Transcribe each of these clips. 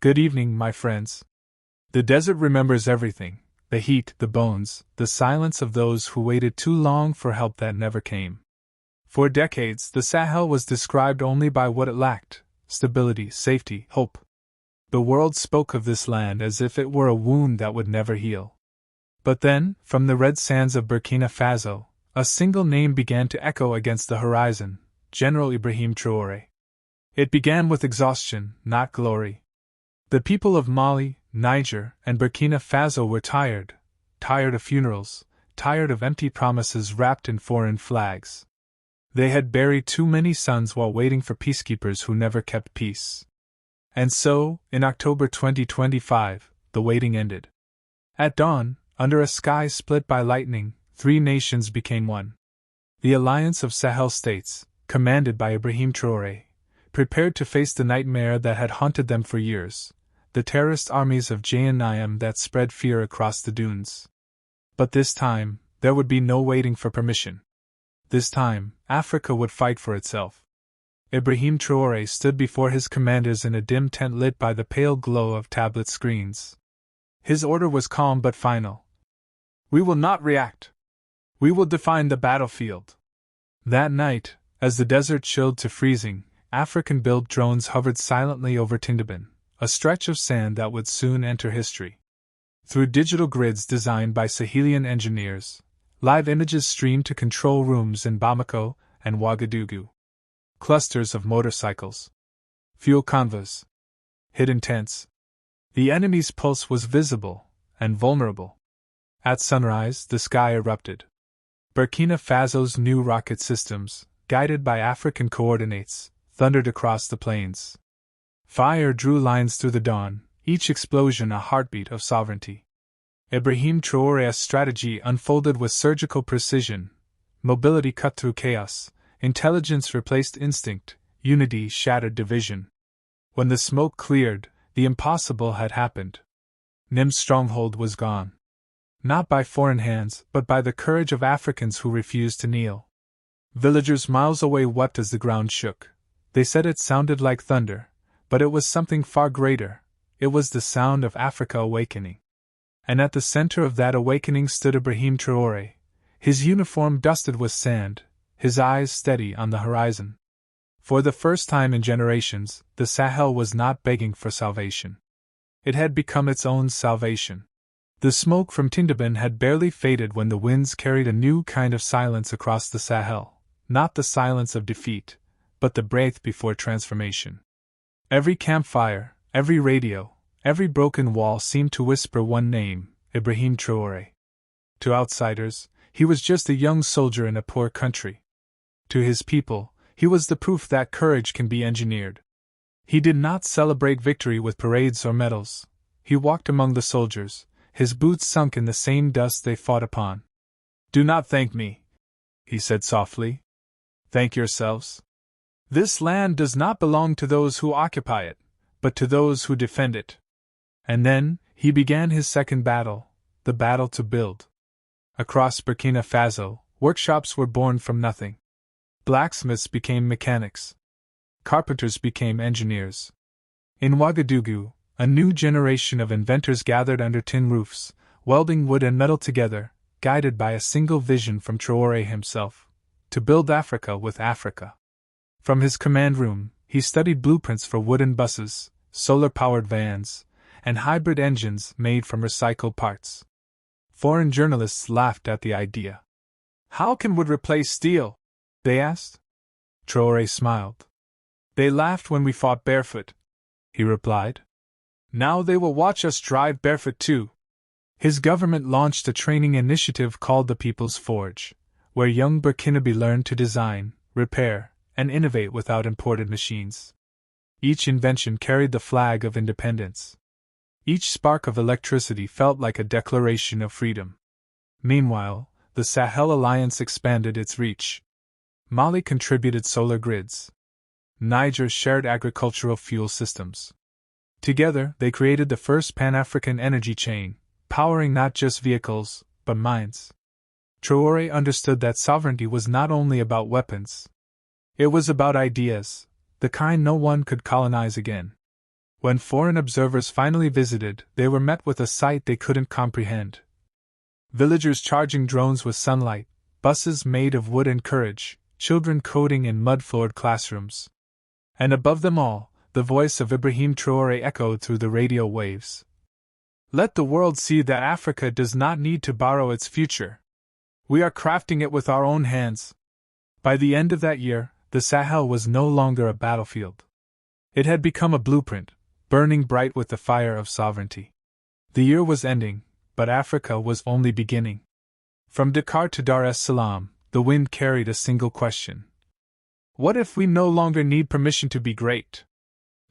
Good evening, my friends. The desert remembers everything: the heat, the bones, the silence of those who waited too long for help that never came. For decades, the Sahel was described only by what it lacked: stability, safety, hope. The world spoke of this land as if it were a wound that would never heal. But then, from the red sands of Burkina Faso, a single name began to echo against the horizon: General Ibrahim Traoré. It began with exhaustion, not glory. The people of Mali, Niger, and Burkina Faso were tired of funerals, tired of empty promises wrapped in foreign flags. They had buried too many sons while waiting for peacekeepers who never kept peace. And so, in October 2025, the waiting ended. At dawn, under a sky split by lightning, three nations became one. The Alliance of Sahel States, commanded by Ibrahim Traoré, prepared to face the nightmare that had haunted them for years: the terrorist armies of JNIM that spread fear across the dunes. But this time, there would be no waiting for permission. This time, Africa would fight for itself. Ibrahim Traoré stood before his commanders in a dim tent lit by the pale glow of tablet screens. His order was calm but final. "We will not react. We will define the battlefield." That night, as the desert chilled to freezing, African-built drones hovered silently over Tindoubin, a stretch of sand that would soon enter history. Through digital grids designed by Sahelian engineers, live images streamed to control rooms in Bamako and Ouagadougou. Clusters of motorcycles, fuel convoys, hidden tents. The enemy's pulse was visible and vulnerable. At sunrise, the sky erupted. Burkina Faso's new rocket systems, guided by African coordinates, thundered across the plains. Fire drew lines through the dawn, each explosion a heartbeat of sovereignty. Ibrahim Traoré's strategy unfolded with surgical precision. Mobility cut through chaos, intelligence replaced instinct, unity shattered division. When the smoke cleared, the impossible had happened. Nim's stronghold was gone. Not by foreign hands, but by the courage of Africans who refused to kneel. Villagers miles away wept as the ground shook. They said it sounded like thunder, but it was something far greater. It was the sound of Africa awakening. And at the center of that awakening stood Ibrahim Traoré, his uniform dusted with sand, his eyes steady on the horizon. For the first time in generations, the Sahel was not begging for salvation. It had become its own salvation. The smoke from Tindoubin had barely faded when the winds carried a new kind of silence across the Sahel, not the silence of defeat, but the breath before transformation. Every campfire, every radio, every broken wall seemed to whisper one name: Ibrahim Traoré. To outsiders, he was just a young soldier in a poor country. To his people, he was the proof that courage can be engineered. He did not celebrate victory with parades or medals. He walked among the soldiers, his boots sunk in the same dust they fought upon. "Do not thank me," he said softly. "Thank yourselves. This land does not belong to those who occupy it, but to those who defend it." And then, he began his second battle, the battle to build. Across Burkina Faso, workshops were born from nothing. Blacksmiths became mechanics. Carpenters became engineers. In Ouagadougou, a new generation of inventors gathered under tin roofs, welding wood and metal together, guided by a single vision from Traoré himself: to build Africa with Africa. From his command room, he studied blueprints for wooden buses, solar-powered vans, and hybrid engines made from recycled parts. Foreign journalists laughed at the idea. "How can wood replace steel?" they asked. Traoré smiled. "They laughed when we fought barefoot," he replied. "Now they will watch us drive barefoot too." His government launched a training initiative called the People's Forge, where young Burkinabe learned to design, repair, and innovate without imported machines. Each invention carried the flag of independence. Each spark of electricity felt like a declaration of freedom. Meanwhile, the Sahel Alliance expanded its reach. Mali contributed solar grids. Niger shared agricultural fuel systems. Together, they created the first Pan-African energy chain, powering not just vehicles, but minds. Traoré understood that sovereignty was not only about weapons. It was about ideas, the kind no one could colonize again. When foreign observers finally visited, they were met with a sight they couldn't comprehend. Villagers charging drones with sunlight, buses made of wood and courage, children coding in mud-floored classrooms. And above them all, the voice of Ibrahim Traoré echoed through the radio waves. Let the world see that Africa does not need to borrow its future. We are crafting it with our own hands. By the end of that year, the Sahel was no longer a battlefield. It had become a blueprint, burning bright with the fire of sovereignty. The year was ending, but Africa was only beginning. From Dakar to Dar es Salaam, the wind carried a single question. What if we no longer need permission to be great?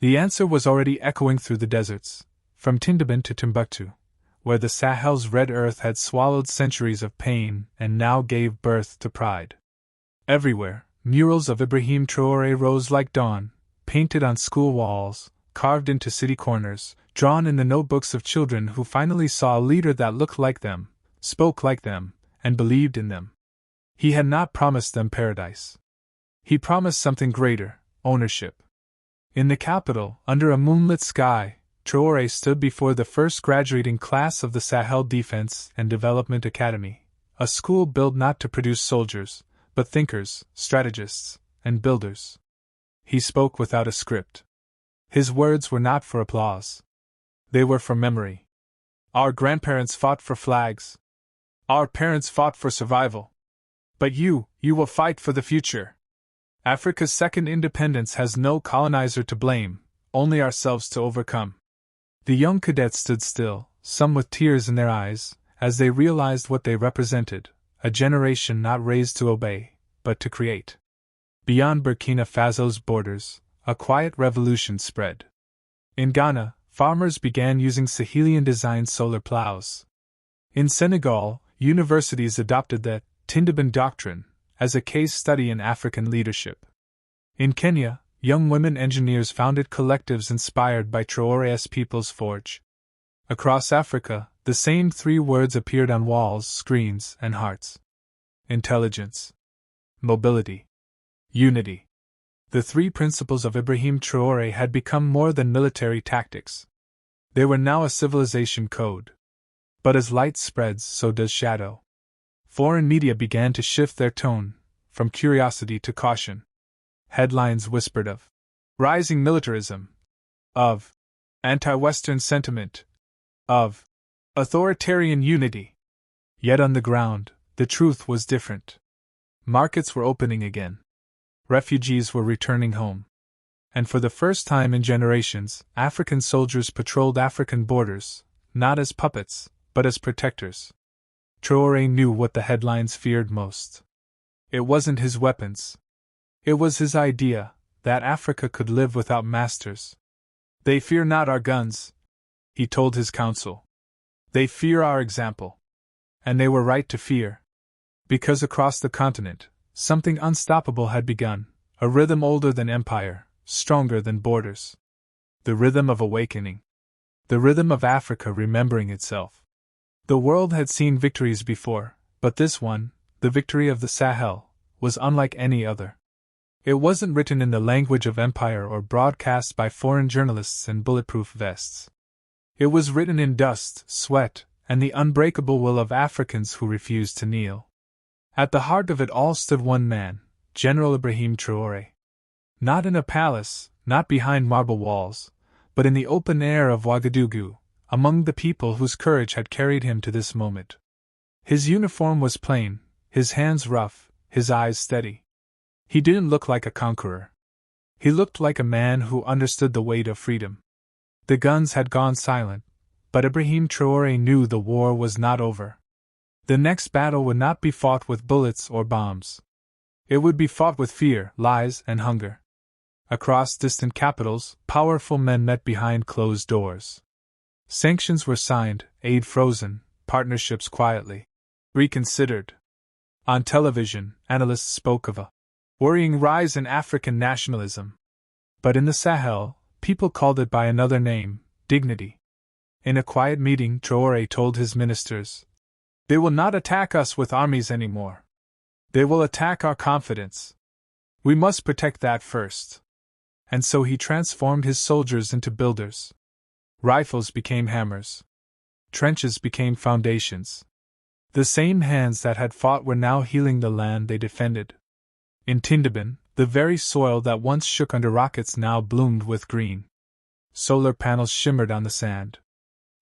The answer was already echoing through the deserts, from Tindouf to Timbuktu, where the Sahel's red earth had swallowed centuries of pain and now gave birth to pride. Everywhere, murals of Ibrahim Traoré rose like dawn, painted on school walls, carved into city corners, drawn in the notebooks of children who finally saw a leader that looked like them, spoke like them, and believed in them. He had not promised them paradise. He promised something greater, ownership. In the capital, under a moonlit sky, Traoré stood before the first graduating class of the Sahel Defense and Development Academy, a school built not to produce soldiers, but thinkers, strategists, and builders. He spoke without a script. His words were not for applause. They were for memory. Our grandparents fought for flags. Our parents fought for survival. But you will fight for the future. Africa's second independence has no colonizer to blame, only ourselves to overcome. The young cadets stood still, some with tears in their eyes, as they realized what they represented, a generation not raised to obey, but to create. Beyond Burkina Faso's borders, a quiet revolution spread. In Ghana, farmers began using Sahelian-designed solar plows. In Senegal, universities adopted the Tindouf doctrine as a case study in African leadership. In Kenya, young women engineers founded collectives inspired by Traoré's People's Forge. Across Africa, the same three words appeared on walls, screens, and hearts: intelligence, mobility, unity. The three principles of Ibrahim Traoré had become more than military tactics. They were now a civilization code. But as light spreads, so does shadow. Foreign media began to shift their tone, from curiosity to caution. Headlines whispered of rising militarism, of anti-Western sentiment, of authoritarian unity. Yet on the ground, the truth was different. Markets were opening again. Refugees were returning home. And for the first time in generations, African soldiers patrolled African borders, not as puppets, but as protectors. Traoré knew what the headlines feared most. It wasn't his weapons. It was his idea that Africa could live without masters. They fear not our guns, he told his council. They fear our example. And they were right to fear. Because across the continent, something unstoppable had begun, a rhythm older than empire, stronger than borders. The rhythm of awakening. The rhythm of Africa remembering itself. The world had seen victories before, but this one, the victory of the Sahel, was unlike any other. It wasn't written in the language of empire or broadcast by foreign journalists in bulletproof vests. It was written in dust, sweat, and the unbreakable will of Africans who refused to kneel. At the heart of it all stood one man, General Ibrahim Traoré. Not in a palace, not behind marble walls, but in the open air of Ouagadougou, among the people whose courage had carried him to this moment. His uniform was plain, his hands rough, his eyes steady. He didn't look like a conqueror. He looked like a man who understood the weight of freedom. The guns had gone silent, but Ibrahim Traoré knew the war was not over. The next battle would not be fought with bullets or bombs. It would be fought with fear, lies, and hunger. Across distant capitals, powerful men met behind closed doors. Sanctions were signed, aid frozen, partnerships quietly reconsidered. On television, analysts spoke of a worrying rise in African nationalism. But in the Sahel, people called it by another name, dignity. In a quiet meeting, Traoré told his ministers, "They will not attack us with armies anymore. They will attack our confidence. We must protect that first." And so he transformed his soldiers into builders. Rifles became hammers. Trenches became foundations. The same hands that had fought were now healing the land they defended. In Tindoban, the very soil that once shook under rockets now bloomed with green. Solar panels shimmered on the sand.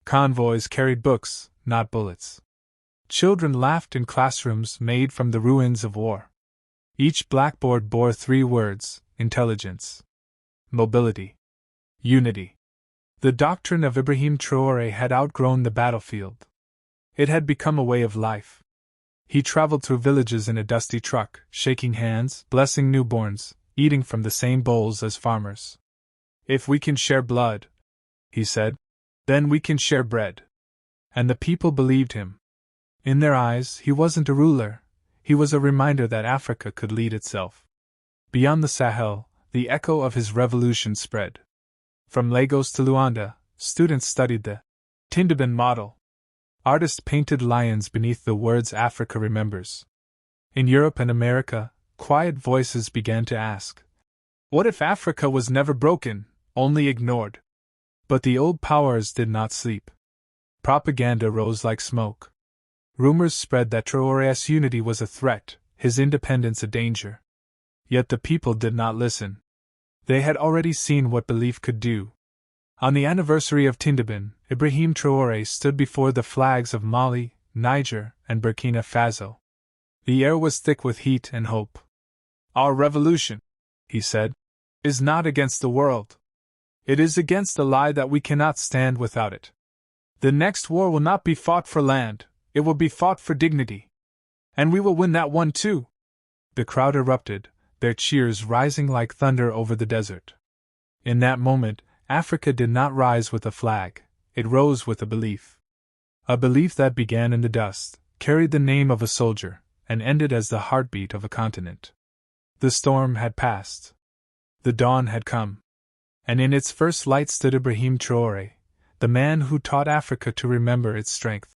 Convoys carried books, not bullets. Children laughed in classrooms made from the ruins of war. Each blackboard bore 3 words: intelligence, mobility, unity. The doctrine of Ibrahim Traoré had outgrown the battlefield. It had become a way of life. He traveled through villages in a dusty truck, shaking hands, blessing newborns, eating from the same bowls as farmers. "If we can share blood," he said, "then we can share bread." And the people believed him. In their eyes, he wasn't a ruler, he was a reminder that Africa could lead itself. Beyond the Sahel, the echo of his revolution spread. From Lagos to Luanda, students studied the Tindoban model. Artists painted lions beneath the words Africa remembers. In Europe and America, quiet voices began to ask, what if Africa was never broken, only ignored? But the old powers did not sleep. Propaganda rose like smoke. Rumors spread that Traoré's unity was a threat, his independence a danger. Yet the people did not listen. They had already seen what belief could do. On the anniversary of Tindoban, Ibrahim Traoré stood before the flags of Mali, Niger, and Burkina Faso. The air was thick with heat and hope. "Our revolution," he said, "is not against the world. It is against the lie that we cannot stand without it. The next war will not be fought for land, it will be fought for dignity. And we will win that one too." The crowd erupted, their cheers rising like thunder over the desert. In that moment, Africa did not rise with a flag, it rose with a belief. A belief that began in the dust, carried the name of a soldier, and ended as the heartbeat of a continent. The storm had passed. The dawn had come. And in its first light stood Ibrahim Traoré, the man who taught Africa to remember its strength.